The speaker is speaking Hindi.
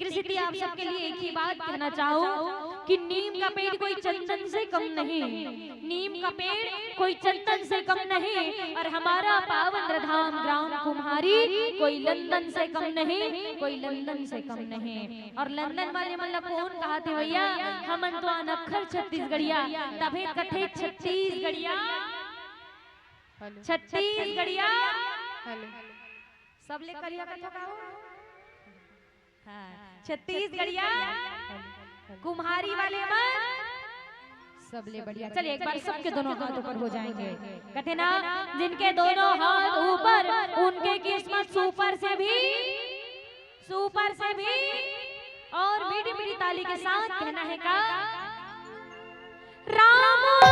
लेकिन सिद्धि आप सबके लिए एक ही बात कहना चाहूं कि नीम का पेड़ कोई चंदन से कम नहीं, नीम का पेड़ कोई चंदन से कम नहीं, और हमारा पावन धाम ग्राम कुम्हारी कोई लंदन से कम नहीं, कोई लंदन से कम नहीं। और लंदन वाले मतलब कौन कहा थे भैया, हम तो अनखर छत्तीसगढ़िया, तभी कथे छत्तीसगढ़िया, छत्तीसगढ़िया सब ले करिया कथा का छत्तीसगढ़िया कुम्हारी वाले मन सबले बढ़िया। चलिए एक बार सबके दोनों हाथ ऊपर हो जाएंगे, कहते ना जिनके दोनों हाथ ऊपर उनके किस्मत सुपर से भी, सुपर से भी। और मीठी मीठी ताली के साथ कहना है का राम